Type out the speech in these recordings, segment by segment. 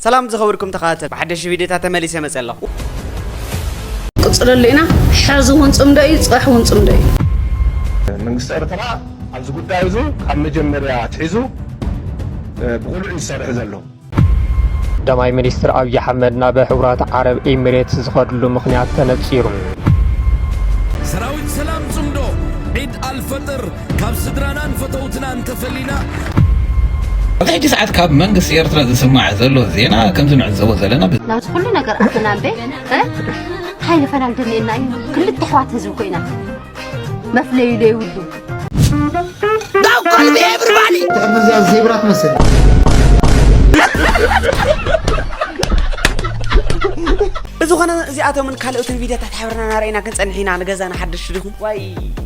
سلام زخبركم تخاتل بحدش فيديوهات تمليسه مصلخ قصر لينا حازون صمداي صحون صمداي መንግስት ኤርትራ ኣብዚ ጉዳይ እዚ ካብ መጀመርያ ትሒዙ ብቑልዑ ይሰርሕ ዘሎ دماي منستر أبي أحمد نابه حورات عرب إمارات زخدل مخنيات تنتصيرون سراويت سلام صمدو عيد الفطر كاب سدرانان فتوتنان تفلينا بعد ساعات كاب منقص يرترى تسمع زلو زينا كم تنعزو زلنا لا تقول لنا قر أخنا به هاي فلان دنينا كل التحوات هزوكينا ما فلي لي ودو داو قلبي everybody تعمل زي الزبرات مثلا إذا كنا زيادة من كالوتن فيديو تحاورنا نارينا كنصنحينا نغزانا حدش دكم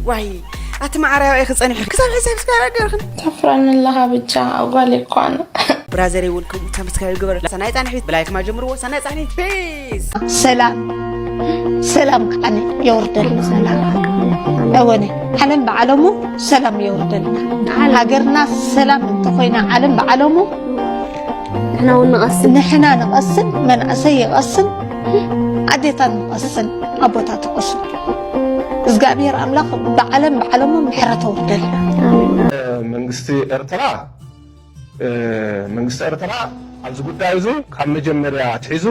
واي أتما عرايا يا خصني كسب حساب سكارا تفرن الله بجا أقولي كوانا برازري ولكم تمسكاي غبر سناي صنحيت بلايك ما جمرو سناي صنحيت بيس سلام أنا يوردل سلام أوني علم بعلمه سلام يوردل هاجرنا سلام انتقينا علم بعلمه نحنا نقسم من أسي يقسم عديتا نقسم أبوتا تقسم إزقابير أملاق بعلمه محرة وردل መንግስቲ ኤርትራ ኣብዚ ጉዳይ እዚ ካብ መጀመርያ ትሒዙ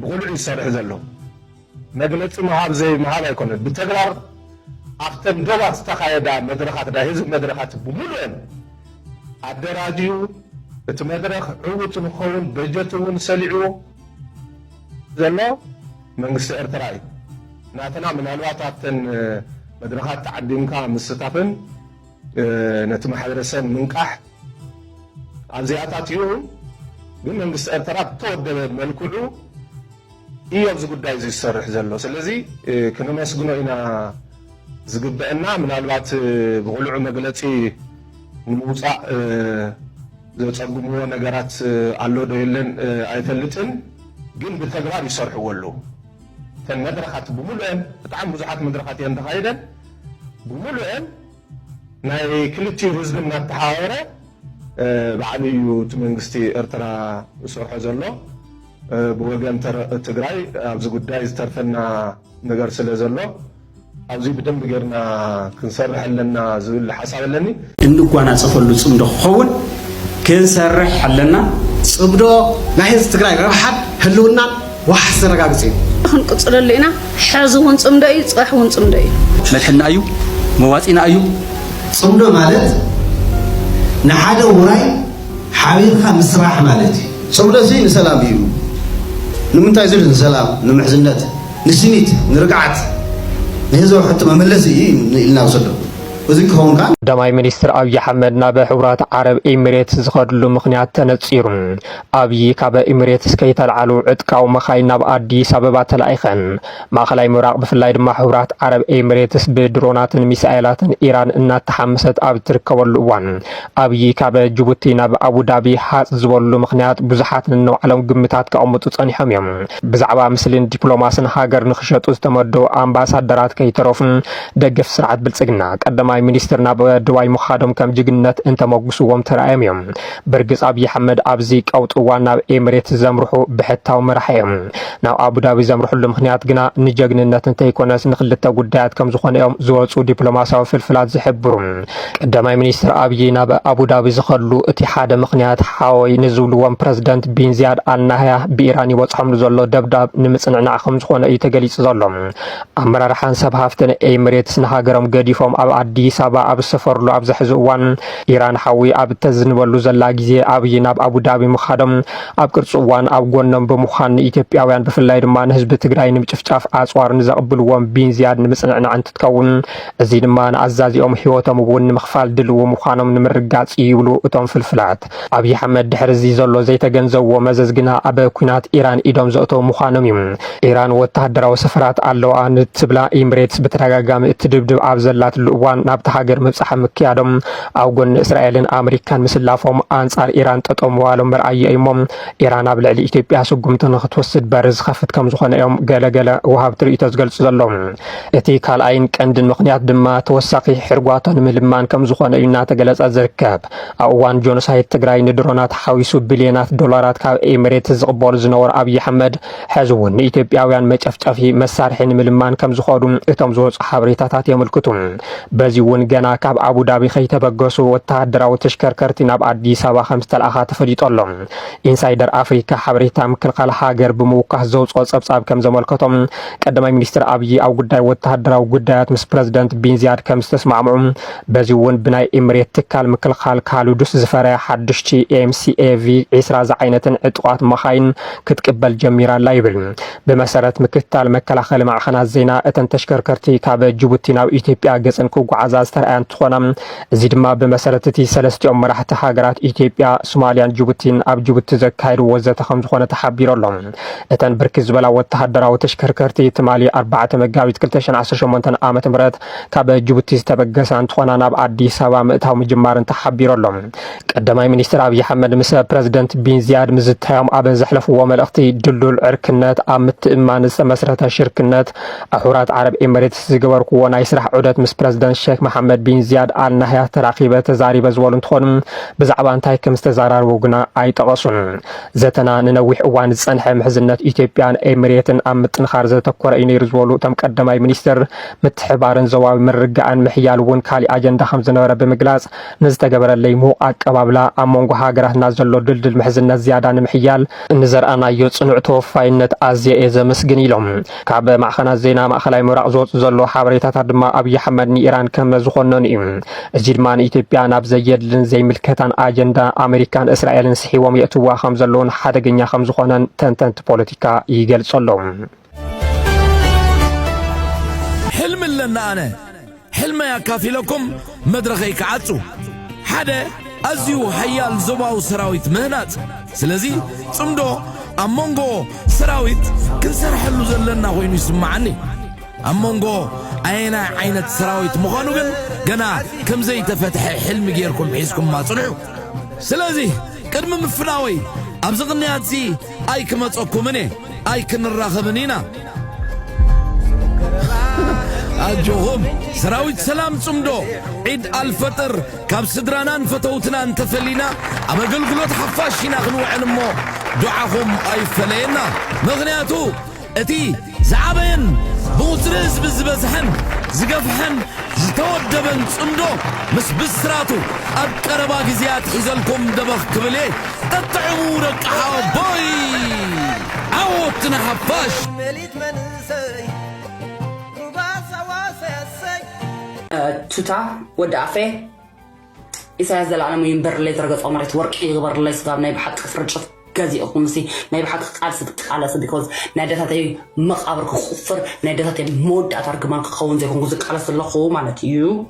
ብቑልዑ ይሰርሕ ዘሎ መግለፂ መሃብ ዘይ መሃብ ኣይኮነን ብተግባር ኣብተን ዶባት ዝተኻየዳ መድረኻት ናይ ህዝቢ መድረኻት ብሙሉአን ኣደራጅዩ እቲ መድረኽ ዕውት ንኸውን በጀት እውን ሰሊዑ ዘሎ መንግስቲ ኤርትራ እዩ ናተና ምናልባት ኣብተን መድረኻት ተዓዲምካ ምስታፍን ነቲ ማሕበረሰብ ምንቃሕ ኣብዚኣታት እዩ ግን መንግስቲ ኤርትራ ብተወደበ መልክዑ እዩ ኣብዚ ጉዳይ እዚ ዝሰርሕ ዘሎ ስለዚ ክነመስግኖ ኢና ዝግበአና ምናልባት ብቑልዑ መግለፂ ንምውፃእ ዘፀጉምዎ ነገራት ኣሎ ዶ የለን ኣይፈልጥን ግን ብተግባር ይሰርሕዎ ኣለዉ ተን መድረኻት ብሙሉአን ብጣዕሚ ብዙሓት መድረኻት እየን ተኻይደን ብሙሉአን ናይ ክልቲኡ ህዝቢ እናተሓባበረ ባዕሉ እዩ እቲ መንግስቲ ኤርትራ ዝሰርሖ ዘሎ ብወገን ትግራይ ኣብዚ ጉዳይ ዝተርፈና ነገር ስለ ዘሎ ኣብዚ ብደንብ ጌርና ክንሰርሕ ኣለና ዝብል ሓሳብ ኣለኒ እንጓናፀፈሉ ፅምዶ ክኸውን ክንሰርሕ ኣለና ፅምዶ ናይ ህዝቢ ትግራይ ረብሓን ህልውናን ዋሕስ ዘረጋግፅ እዩ ክንቅፅል ኣለና ሓዝውን ፅምደይ ፅሕውን ፅምደይ መድሕና እዩ መዋፂና እዩ ፅምዶ ማለት ንሓደ ውራይ ሓቢርካ ምስራሕ ማለት እዩ ፅምዶ እዚ ንሰላም እዩ ንምንታይ ዝብል ንሰላም ንምሕዝነት ንስኒት ንርግዓት ንህዝቢ ሕቶ መመለሲ እዩ ኢልና ወሰዶ وزي كون كان دماي منستر أبي أحمد نابه حورات عرب إمارات زخدل مخنيات تنتصيرون أبي كاب إمارات سكيت العلو عتكاو مخاي ناب أدي سببات الأيخن ما خلاي مراقب في الليل مع حورات عرب إمارات بدرونات ميسائلات إيران إنها تحمست أب تركب الوان أبي كاب جيبوتي ناب أبو دابي حاس زول مخنيات بزحات إنه علم قمتات كأمة تصني حميم بزعبا مثلين دبلوماسن هاجر نخشت استمدو أمباسادرات كي تروفن دقف سرعة بالسجنة قدما ሚኒስትርና በድዋይ ሙኻዶም ከም ጅግነት እንተመጉስዎም ተራእዮም እዮም በርግጽ አብይ አሕመድ አብዚ ቀውጥዋን ናብ ኤሚሬት ዘምርሑ ብሕታው መራሕዮም ናብ አቡዳቢ ዘምርሑሉ ምኽንያት ግና ንጀግንነት እንተይኮነስ ንኽልተ ጉዳያት ከም ዝኾነኦም ዝወፁ ዲፕሎማሲያዊ ፍልፍላት ዝሕብሩ ቀዳማይ ሚኒስትር አብይ ናብ አቡዳቢ ዝኸሉ እቲ ሓደ ምኽንያት ሓወይ ንዝብልዎም ፕሬዝዳንት ቢን ዚያድ አልናህያ ብኢራን ይወፅሖም ዘሎ ደብዳብ ንምጽንዕናዕ ከም ዝኾነ እዩ ተገሊጹ ዘሎ ኣመራርሓን ሰብ ሃፍትን ኤሚሬት ንሃገሮም ገዲፎም ኣብ አዲስ አበባ ኣብ ሰፈርሉ ኣብ ዝሕዚ እዋን ኢራን ሓዊ ኣብ ተዝንበሉ ዘላ ግዜ አብይ ናብ አቡዳቢ ምኻዶም ኣብ ቅርጽ እዋን ኣብ ጎኖም ብምዃን ኢትዮጵያውያን ብፍላይ ድማ ንህዝቢ ትግራይ ንምጭፍጫፍ ኣጽዋር ንዘቕብልዎም ቢን ዚያድ ንምጽንዕናዕ እንትትከውን እዚ ድማ ንኣዛዚኦም ህይወቶም እውን ንምኽፋል ድልው ምዃኖም ንምርጋጽ ይብሉ እቶም ፍልፍላት አብይ አሕመድ ድሕሪ እዚ ዘሎ ዘይተገንዘብዎ መዘዝ ግና ኣብ ኩናት ኢራን ኢዶም ዘእተው ምዃኖም እዩ ኢራን ወተሃደራዊ ሰፈራት ኣለዋ ንትብላ ኤሚሬትስ ብተደጋጋሚ እትድብድብ ኣብ ዘላትሉ እዋን ናብቲ ሃገር ምብጻሕ ምክያዶም ኣብ ጎኒ እስራኤልን ኣሜሪካን ምስላፎም ኣንጻር ኢራን ጠጠው ምባሎም መርኣይ እሞም ኢራን ኣብ ልዕሊ ኢትዮጵያ ስጉምቲ ንኽትወስድ በር ዝኸፍት ከም ዝኾነ እዮም ገለገለ ወሃብቲ ርእይቶ ዝገልጹ ዘሎም እቲ ካልኣይን ቀንድን ምኽንያት ድማ ተወሳኺ ሕርጓቶ ንምልማን ከም ዝኾነ እዩ እናተገለጸ ዝርከብ ኣብ እዋን ጆኖሳይድ ትግራይ ንድሮናት ሓዊሱ ቢልዮናት ዶላራት ካብ ኤሚሬት ዝቕበሉ ዝነበሩ ኣብይ ኣሕመድ ሕዚ እውን ንኢትዮጵያውያን መጨፍጨፊ መሳርሒ ንምልማን ከም ዝኾኑ እቶም ዝወፁ ሓበሬታታት የመልክቱ በዚ እውን ገና ካብ አቡዳቢ ከይተበገሱ ወተሃደራዊ ተሽከርከርቲ ናብ አዲስ አበባ ከም ዝተለኣኻ ተፈሊጡ ኣሎ ኢንሳይደር አፍሪካ ሓበሬታ ምክልኻል ሃገር ብምውካስ ዘውፅኦ ጸብጻብ ከም ዘመልከቶም ቀዳማይ ሚኒስትር አብይ ኣብ ጉዳይ ወተሃደራዊ ጉዳያት ምስ ፕሬዝዳንት ቢንዚያድ ከም ዝተስማዕምዑ በዚ እውን ብናይ ኤሚሬት ትካል ምክልኻል ካልዱስ ዝፈረየ ሓድሽቲ ኤምሲኤቪ 20 ዝዓይነትን ዕጡቃት መኻይን ክትቅበል ጀሚራላ ይብል በመሰረት ምክትታል መከላኸሊ ማዕኸናት ዜና እተን ተሽከርከርቲ ካብ ጅቡቲ ናብ ኢትዮጵያ ገጽን ክጓዓዛ ዝተረኣያ እንትኾና እዚ ድማ በመሰረት እቲ ሰለስቲኦም መራሕቲ ሃገራት ኢትዮጵያ ሶማሊያን ጅቡቲን ኣብ ጅቡቲ ዘካይዱ ወዘተ ከም ዝኾነ ተሓቢሩ ኣሎ እተን ብርክት ዝበላ ወተሃደራዊ ተሽከርከርቲ ትማሊ 4 መጋቢት 2018 ዓመተ ምህረት ካብ ጅቡቲ ዝተበገሳ እንትኾና ናብ አዲስ አበባ ምእታው ምጅማርን ተሓቢሩ ኣሎ ቀዳማይ ሚኒስትር አብይ አሕመድ ምስ ፕሬዝዳንት ቢንዚያድ ምዝታዮም ኣብ ዘሕለፍዎ መልእኽቲ ድልዱል ዕርክነት ኣብ ምትእምማን ዝተመስረተ ሽርክነት ኣሕራት ዓረብ ኤሚሬትስ ዝገበርክዎ ናይ ስራሕ ዑደት ምስ ፕሬዝዳንት ሼክ መሐመድ ቢን ዚያድ አል ናህያ ተራኺበ ተዛሪበ ዝበሉ እንትኾኑ ብዛዕባ እንታይ ከም ዝተዛራርቡ ግና ኣይጠቐሱን ዘተና ንነዊሕ እዋን ዝጸንሐ ምሕዝነት ኢትዮጵያን ኤሚሬትን ኣብ ምጥንኻር ዘተኮረ እዩ ነይሩ ዝበሉ እቶም ቀዳማይ ሚኒስትር ምትሕባርን ዞባዊ ምርግጋእን ምሕያል እውን ካሊእ ኣጀንዳ ከም ዝነበረ ብምግላጽ ንዝተገበረለይ ምዉቕ ኣቀባብላ ኣብ መንጎ ሃገራትና ዘሎ ድልድል ምሕዝነት ዝያዳ ንምሕያል ንዘርኣናዮ ጽኑዕ ተወፋይነት ኣዝየ እየ ዘመስግን ኢሎም ካብ ማዕኸናት ዜና ማእኸላይ ምብራቕ ዝወፁ ዘሎ ሓበሬታታት ድማ ኣብይ ኣሕመድ ንኢራን ከም ዝኾነን እዩ እዚ ድማ ንኢትዮጵያ ናብ ዘየድልን ዘይምልከታን ኣጀንዳ ኣሜሪካን እስራኤልን ስሒቦም የእትዋ ከም ዘለውን ሓደገኛ ከም ዝኾነን ተንተንቲ ፖለቲካ ይገልጸሎም حلم لنا أنا حلم يا كافي لكم مدرخي كعاتو حدا أزيو حيال زباو سراويت مهنات سلازي صمدو أمونغو سراويت كل سرحلو زلنا وين يسمعني أمونغو أينا عينة سراويت مخانوغن قنا كم زي تفتح حلم غيركم بحيسكم ما صنعوا سلازي كرم مفناوي أبزغني هاتسي أي كما تقوكم مني أي كن الراخبنينا أجوهم سراويت سلام صمدو عيد الفطر كاب سدرانان فتوتنا انتفلينا أما قلقلوت حفاشينا غنو علمو دعاهم أي فلينا مغنياتو أتي زعبين بوترز بزبزحن زقفحن زتودبن صمدو مس بسراتو أبقربا جزيات حزلكم دبخ كبلي تطعمو رقحا باي عوتنا حفاش توتا ودافع إذا هذا العالم ينبر لي درجة عمرت ورك يغبر لي صدام نايب حق فرجة كذي أقوم سي نايب حق قال صدق على صدق because نادت هذي مقابر كخفر نادت هذي مود أترك ما كخون زي كون قصدك على صدق خو مالت يو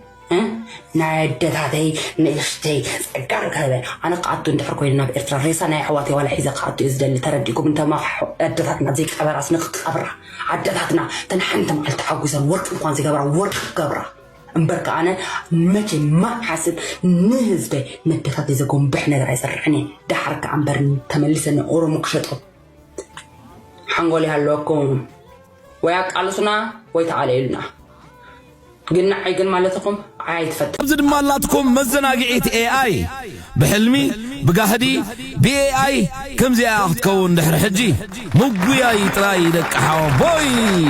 نادت هذي نشتي أقارك هذا أنا قعدت ندفر كوينا بإرترا ريسا ناي حواتي ولا حيزة قعدت إزدل اللي ترديكم أنت ما أدتنا زيك أبرا أصنق أبرا عدتنا تنحنت مع التحوزا ورك مقان زي أبرا ورك أبرا امبرك أنا ماشي ما حاسب نهزبي ندفت إذا قوم بحنا غير يسرعني ده حركة عم برن تملسنا أورو مكشطه حنقولي هاللوكم وياك على صنع ويتعالي لنا قلنا عيقن مالتكم عايد فتح أبزد مالاتكم مزناقعيت AI بحلمي بقاهدي بي AI كم زي أخذكون دحر حجي مقويا يتراي دك حوابوي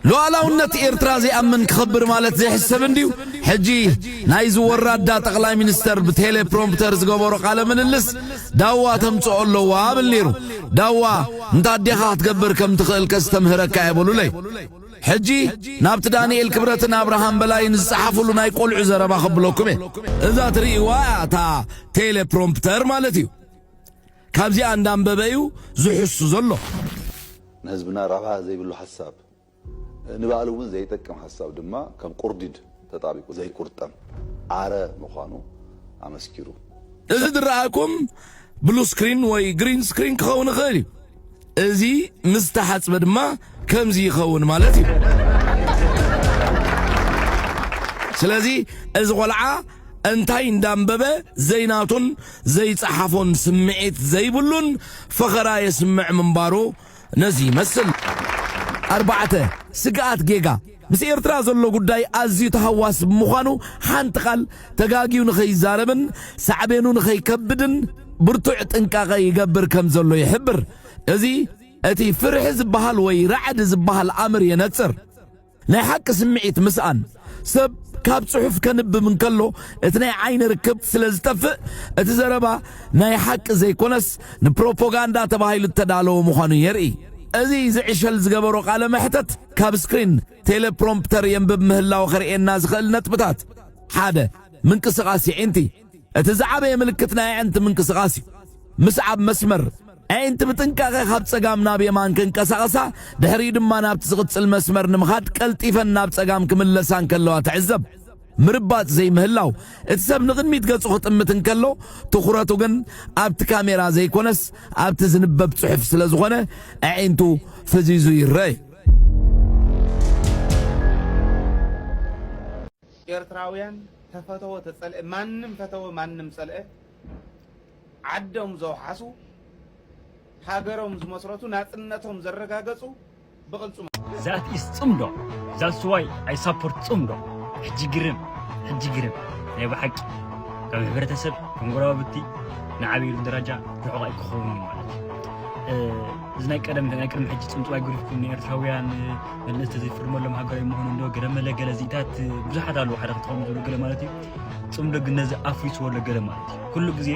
لو علاونت إيرترازي أمن كخبر مالت زي حسب انديو حجي نايزو وراد دا تغلاي منستر بتيلي برومبتر زقوبورو قال من اللس داوا تمتعو اللو وابل نيرو داوا انتا ديخا تقبر كم تخيل كستمهرك كايبولو لي حجي نابت دانيال كبرتنا ابراهام بلاي نزحفو لنا يقول عزر ما خبلوكم إذا تري واتا تيلي برومبتر مالتيو كابزي عندام ببايو زحسو زلو نهزبنا رابها زي بلو حساب نبالو زي تكم حساب دما كم قرديد تطابقو زي قرطم عاره مخانو امسكيرو ازي دراكم بلو سكرين وي جرين سكرين كون غالي ازي مستحصب دما كم زي يخون مالتي ስለዚህ እዚ ቆልዓ እንታይ እንዳንበበ ዘይናቱን ዘይጽሓፎን ስምዒት ዘይብሉን ፈኸራ የስምዕ ምንባሩ ነዚ ይመስል 4 ስግኣት ጌጋ ምስ ኤርትራ ዘሎ ጉዳይ ኣዝዩ ተሃዋስ ብምዃኑ ሓንቲ ቃል ተጋጊዩ ንኸይዛረብን ሳዕቤኑ ንኸይከብድን ብርቱዕ ጥንቃቐ ይገብር ከም ዘሎ ይሕብር እዚ እቲ ፍርሒ ዝበሃል ወይ ራዕዲ ዝበሃል ኣምር የነጽር ናይ ሓቂ ስምዒት ምስኣን ሰብ ካብ ጽሑፍ ከንብብ እንከሎ እቲ ናይ ዓይኒ ርክብ ስለ ዝጠፍእ እቲ ዘረባ ናይ ሓቂ ዘይኮነስ ንፕሮፓጋንዳ ተባሂሉ ተዳለወ ምዃኑ የርኢ እዚ ዝዕሸል ዝገበሮ ቃለ መሕተት ካብ ስክሪን ቴሌፕሮምፕተር የንብብ ምህላው ኸርኤና ዝኽእል ነጥብታት ሓደ ምንቅስቓስ ዕንቲ እቲ ዝዓበየ ምልክት ናይ ዕንቲ ምንቅስቓስ ምስዓብ መስመር ዕንቲ ብጥንቃቐ ካብ ጸጋም ናብ የማን ክንቀሳቐሳ ድሕሪ ድማ ናብቲ ዝቕጽል መስመር ንምኻድ ቀልጢፈን ናብ ጸጋም ክምለሳን ከለዋ ትዕዘብ ምርባጥ ዘይምህላው እቲ ሰብ ንቕድሚት ገጹ ክጥምት እንከሎ ትኹረቱ ግን ኣብቲ ካሜራ ዘይኮነስ ኣብቲ ዝንበብ ጽሑፍ ስለ ዝኾነ ኣዒንቱ ፈዚዙ ይረአ ኤርትራውያን ተፈተወ ተጸልአ ማንም ፈተወ ማንም ጸልአ ዓዶም ዘውሓሱ ሃገሮም ዝመስረቱ ናጽነቶም ዘረጋገጹ ብቕልጹ ዛት ኢስ ጽምዶ ዛትስ ዋይ አይ ሳፖርት ጽምዶ ሕጂ ግርም ናይ ብሓቂ ካብ ሕብረተሰብ ክንጎራብቲ ንዓበይሉ ደረጃ ርሑቕ ኣይክኸውን ማለት እዚ ናይ ቀደም ሕጂ ጽምጡ ኣይግሪፍኩም ኤርትራውያን መልእኽቲ ዘይፍርመሎም ሃገራዊ ምዃኑ እንዶ ገለመለ ገለ ዚታት ብዙሓት ኣለዉ ሓደ ክትኸውን ዘሎ ገለ ማለት እዩ ጽምዶ ግን ነዚ ኣፍሪስዎ ገለ ማለት እዩ ኩሉ ግዜ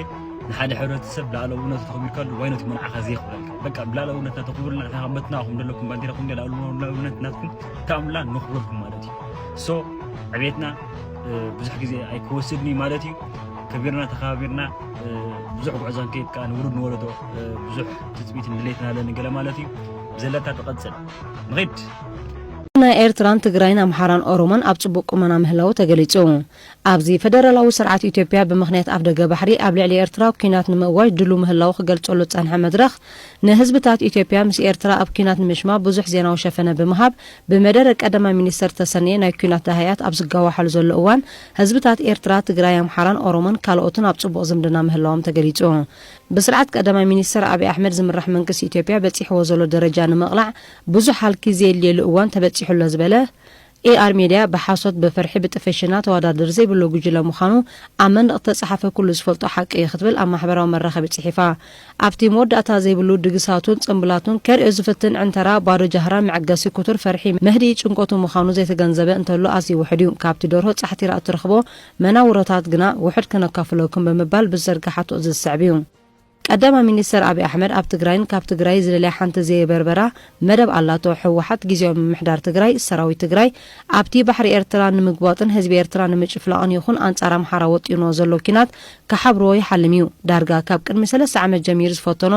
ንሓደ ሕብረተሰብ ላዕለውነት ተኸቢርካሉ ዋይነት መንዓኻ ዘይኽብለልካ በቃ ብላዕለውነት ተኸቢርና መትናኹም ዘለኩም ባንዴራኩም ላዕለውነት ናትኩም ተኣምላ ንኽብረልኩም ማለት እዩ ሶ ዕቤትና ብዙሕ ግዜ ኣይክወስድኒ ማለት እዩ ከቢርና ተኸባቢርና ብዙሕ ጉዕዞን ከይድካ ንውሉድ ንወለዶ ብዙሕ ትፅቢት ንድሌትና ኣለኒ ገለ ማለት እዩ ዘለታ ተቐፅል ንኸይድ ናይ ኤርትራን ትግራይን ኣምሓራን ኦሮሞን ኣብ ጽቡቕ ቁመና ምህላው ተገሊጹ ኣብዚ ፌደራላዊ ስርዓት ኢትዮጵያ ብምኽንያት ኣብ ደገ ባሕሪ ኣብ ልዕሊ ኤርትራ ኩናት ንምእዋጅ ድሉ ምህላው ክገልጸሉ ጸንሐ መድረኽ ንህዝብታት ኢትዮጵያ ምስ ኤርትራ ኣብ ኩናት ንምሽማ ብዙሕ ዜናዊ ሸፈነ ብምሃብ ብመደረ ቀዳማይ ሚኒስተር ተሰንየ ናይ ኩናት ዳህያት ኣብ ዝጋዋሓሉ ዘሎ እዋን ህዝብታት ኤርትራ ትግራይ ኣምሓራን ኦሮሞን ካልኦትን ኣብ ጽቡቕ ዝምድና ምህላዎም ተገሊጹ ብስርዓት ቀዳማይ ሚኒስተር አብይ አሕመድ ዝምራሕ መንግስቲ ኢትዮጵያ በፂሕዎ ዘሎ ደረጃ ንምቕላዕ ብዙሕ ሓልኪ ዘየልየሉ እዋን ተበፂሑሎ ዝበለ ኤአር ሚድያ በሓሶት በፍርሒ ብጥፈሽና ተወዳድር ዘይብሎ ጉጅለ ምዃኑ ኣብ መንደቕ ተጻሓፈ ኩሉ ዝፈልጦ ሓቂ ክትብል ኣብ ማሕበራዊ መራኸቢ ጽሒፋ ኣብቲ መወዳእታ ዘይብሉ ድግሳቱን ጽምብላቱን ከርእዮ ዝፍትን ዕንተራ ባዶ ጃህራ መዕገሲ ኩቱር ፈርሒ መህዲ ጭንቆቱ ምዃኑ ዘይተገንዘበ እንተሎ ኣዝዩ ውሕድ እዩ ካብቲ ደርሆ ጻሕቲራ እትረኽቦ መናውሮታት ግና ውሕድ ከነካፍለኩም ብምባል ብዘርጋሓቱ ዝስዕብ እዩ ቀዳማይ ሚኒስተር አብይ አሕመድ ኣብ ትግራይን ካብ ትግራይ ዝለለያ ሓንቲ ዘየበርበራ መደብ ኣላቶ ሕወሓት ግዚያዊ ምምሕዳር ትግራይ ሰራዊት ትግራይ ኣብቲ ባሕሪ ኤርትራ ንምግባጥን ህዝቢ ኤርትራ ንምጭፍላቕን ይኹን ኣንጻር ኣምሓራ ወጢኖ ዘሎ ኩናት ካሓብሮ ይሓልም እዩ ዳርጋ ካብ ቅድሚ 3 ዓመት ጀሚሩ ዝፈተኖ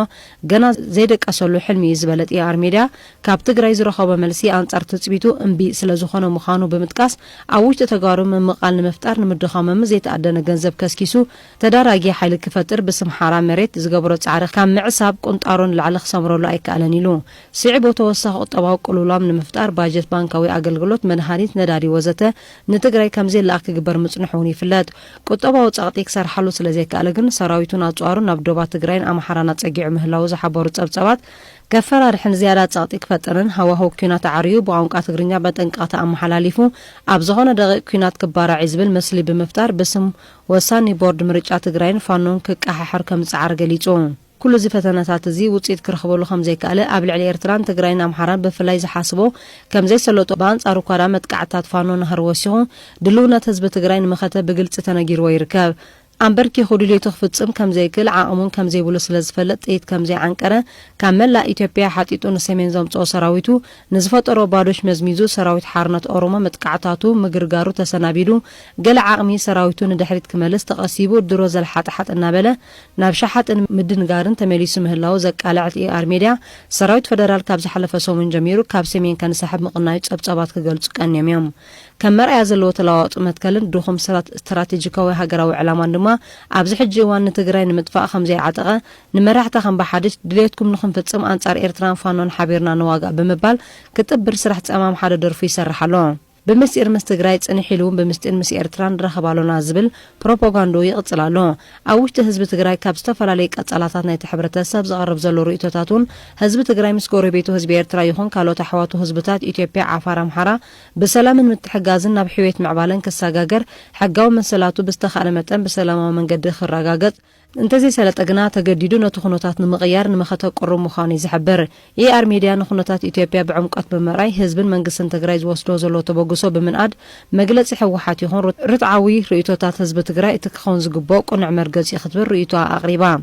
ገና ዘይደቀሰሉ ሕልሚ እዩ ዝበለጥ ኤአር ሚድያ ካብ ትግራይ ዝረኸቦ መልሲ ኣንጻር ትፅቢቱ እምቢ ስለ ዝኾነ ምዃኑ ብምጥቃስ ኣብ ውሽጢ ተጋሩ ምምቓል ንምፍጣር ንምድኻመም ዘይተኣደነ ገንዘብ ከስኪሱ ተዳራጊ ሓይሊ ክፈጥር ብስም ሓራ መሬት ዝገብሮ ጻዕሪ ካብ ምዕሳብ ቁንጣሮን ላዕሊ ክሰምረሉ ኣይከኣለን ኢሉ ስዒቦ ተወሳኺ ቁጠባዊ ቅልውላም ንምፍጣር ባጀት ባንካዊ ኣገልግሎት መድሃኒት ነዳዲ ወዘተ ንትግራይ ከም ዘይለኣኽ ክግበር ምጽንሑ እውን ይፍለጥ ቁጠባዊ ጸቕጢ ክሰርሓሉ ስለ ዘይከኣለ ግን ሰራዊቱን ኣጽዋሩ ናብ ዶባ ትግራይን ኣምሓራን ኣጸጊዑ ምህላው ዝሓበሩ ጸብጸባት ከፈራርሕን ዝያዳ ጸቕጢ ክፈጥርን ሃዋህው ኩናት ዓርዩ ብቋንቋ ትግርኛ በጠንቃታ ኣመሓላሊፉ ኣብ ዝኾነ ደቂቕ ኩናት ክባራዕ ዝብል ምስሊ ብምፍጣር ብስም ወሳኒ ቦርድ ምርጫ ትግራይን ፋኖን ክቀሓሕር ከም ዝፀዓር ገሊጹ ኩሉ እዚ ፈተናታት እዚ ውፅኢት ክረኽበሉ ከም ዘይከኣለ ኣብ ልዕሊ ኤርትራን ትግራይን ኣምሓራን ብፍላይ ዝሓስቦ ከም ዘይሰለጡ በኣንጻሩ ኳዳ መጥቃዕታት ፋኖ ናህር ወሲኹ ድልውነት ህዝቢ ትግራይ ንምኸተ ብግልፂ ተነጊርዎ ይርከብ ኣምበርኪ ኹድልቱ ክፍጽም ከም ዘይክል ዓቕሙን ከም ዘይብሉ ስለ ዝፈለጥ ጥይት ከም ዘይዓንቀረ ካብ መላእ ኢትዮጵያ ሓጢጡ ንሰሜን ዘምጽኦ ሰራዊቱ ንዝፈጠሮ ባዶሽ መዝሚዙ ሰራዊት ሓርነት ኦሮሞ መጥቃዕታቱ ምግርጋሩ ተሰናቢዱ ገለ ዓቕሚ ሰራዊቱ ንድሕሪት ክመልስ ተቐሲቡ ድሮ ዘልሓጥሓጥ እናበለ ናብ ሸሓጥን ምድንጋርን ተመሊሱ ምህላው ዘቃልዕት ኤአር ሚድያ ሰራዊት ፌደራል ካብ ዝሓለፈ ሰሙን ጀሚሩ ካብ ሰሜን ከንሰሓብ ምቕናዩ ጸብጸባት ክገልጹ ቀንዮም እዮም ከም መርኣያ ዘለዎ ተለዋዋጡ መትከልን ድኹም ስትራቴጂካዊ ሃገራዊ ዕላማን ድማ ኣብዚ ሕጂ እዋን ንትግራይ ንምጥፋእ ከም ዘይዓጠቐ ንመራሕታ ከም ባሓድሽ ድሌትኩም ንኽንፍጽም ኣንጻር ኤርትራን ፋኖን ሓቢርና ንዋጋእ ብምባል ክጥብር ስራሕ ጸማም ሓደ ደርፉ ይሰርሕ ኣሎ بمسير مستقراي تنحيلون بمستقر مسير تران رخبالونا زبل بروباغاندو يقتلالو أوشت حزب تقراي كابستفل عليك أتصالاتنا يتحبرت الساب زغرب زلو رئيتوتاتون حزب تقراي مسكوري بيتو حزب إرترا يخون كالو تحواتو حزبتات إثيوبيا عفار أمحارا بسلام متحقازن بحويت معبالن كساقاقر حقاو مسلاتو بستخال متن بسلام من قد خراقاقت انتزي سالت أقنا تقديدو نتخنوتات نمغيار نمخطا قرم مخاني زحبر ER ميديا نخنوتات إثيوبيا بعمق بمراي حزب منقسن تقراي وصلو زلو تبوغسو بمنقاد مجلس حوحات يخون رتعاوي رئيتوتات حزب تقراي تكخون زقبو قنع مرقز يختبر رئيتوها أغريبا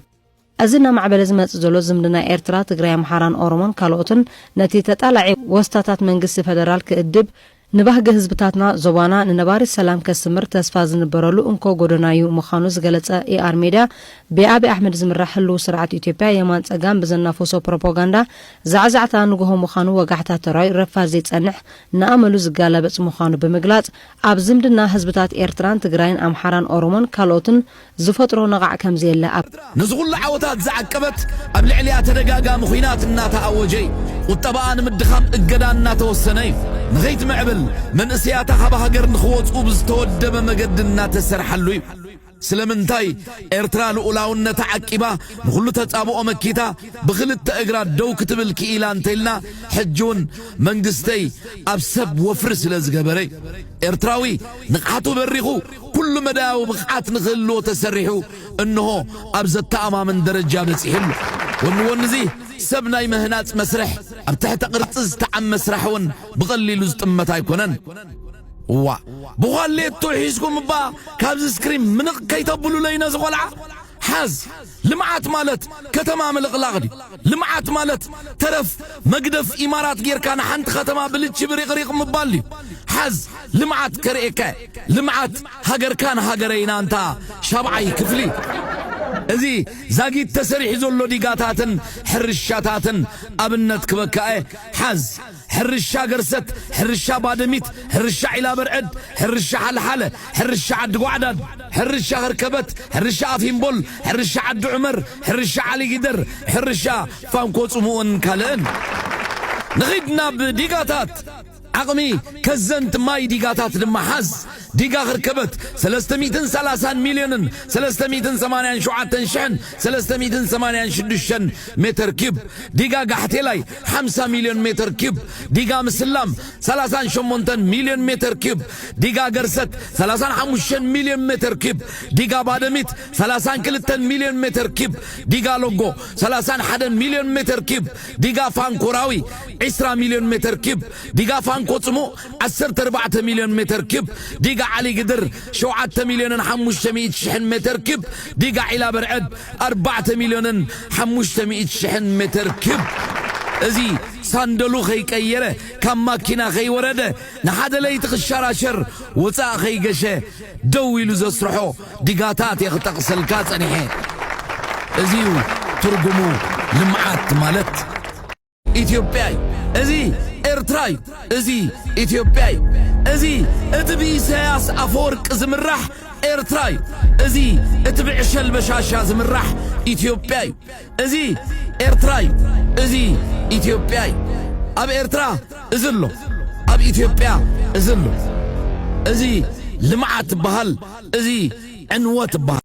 أزلنا مع بلزمة زلو زمدنا إيرترا تقراي محاران أورمان كالوتن نتي تتالعي وستاتات منقس فدرال كأدب نبهج حزبتاتنا زوانا ننبار السلام كسمر تسفاز نبرلو انكو غودنايو مخانوز غلطا ER ميديا بأبي أحمد زمر حلو سرعة إثيوبيا يمان تقام بزنافوسو بروباغاندا زعزعتا نغو مخانو وقعتا تراي رفازي تصنح نأملو زقالبت مخانو بمقلات أبزمدنا حزبتات إيرتران تقراين أمحاران أورومون كالوتن زفترو نغع كمزيل لأب نزغل عوتات زعكبت قبل عليها تدقاقا مخينات الناتا أوجي والطبعان مدخام اقدان ناتا والسنيف نغيت معبل من اسياتا خبها قر نخوت وبزتود بمقد الناتا سرحلوي سلمنتاي إرترا لأولاونا تعكبا نخلو تتابو أمكيتا بخلت تأقرا دو كتب الكيلان تيلنا حجون منقستي أبسب وفرس لزقبري إرتراوي نقحاتو بريخو كل مداو بقعات نخلو تسريحو انه أبزت تأما من درجة بسيحلو ونزيه سبناي مهنات مسرح ابتحت قرطز تعم مسرحون بغلي لوز طمتا يكونن وا بغلي توحيسكم با كابز سكريم من كيتبلو لينا زغلع حاز لمعات مالت كتما ملغلاغدي لمعات مالت ترف مقدف إمارات غير كان حنت ختما بلتش بريق مبالي حاز لمعات كريكا لمعات هاجر كان هاجرينا انتا شبعي كفلي ازي زاقيت تسريح زولو ديقاتاتن حرشاتاتن ابنت كبكاء حاز حرشا قرست حرشا بادميت حرشا علا برعد حرشا حالحالة حرشا عد قعداد حرشا هركبت حرشا عفين بول حرشا عد عمر حرشا علي قدر حرشا فامكوت مؤن كالن نغيدنا بديقاتات عقمي كزنت ماي ديقاتات لما حز ديقا غركبت 330 مليون 380 شعات شحن 380 شدشن متر كيب ديقا قحتي لاي 5 مليون متر كيب ديقا مسلام 38 مليون متر كيب ديقا قرست 35 مليون متر كيب ديقا بادميت 32 مليون متر كيب ديقا لوغو 31 مليون متر كيب ديقا فانكوراوي 10 مليون متر كيب ديقا فانكوتمو 14 مليون متر كيب ديقا علي قدر 7 مليون 500 شحن متر كيب ديقا علا برعد 4 مليون 500 شحن متر كيب ازي صندلو خي كيره كم ماكينة خي ورده نحد لي تخشراشر وصا خي قشه دويلو زسرحو ديقاتات يخطق سلكات انيحي ازيو ترقمو لمعات مالت إثيوبياي ازي إرتراي ازي إثيوبياي ازي اتبي سياس أفورك زمرح إرتراي ازي اتبع شلبشاشا زمرح إثيوبياي ازي إرتراي ازي إثيوبياي أب إرترا ازلو أب إثيوبيا ازلو ازي لمعت بهال ازي عنوات بهال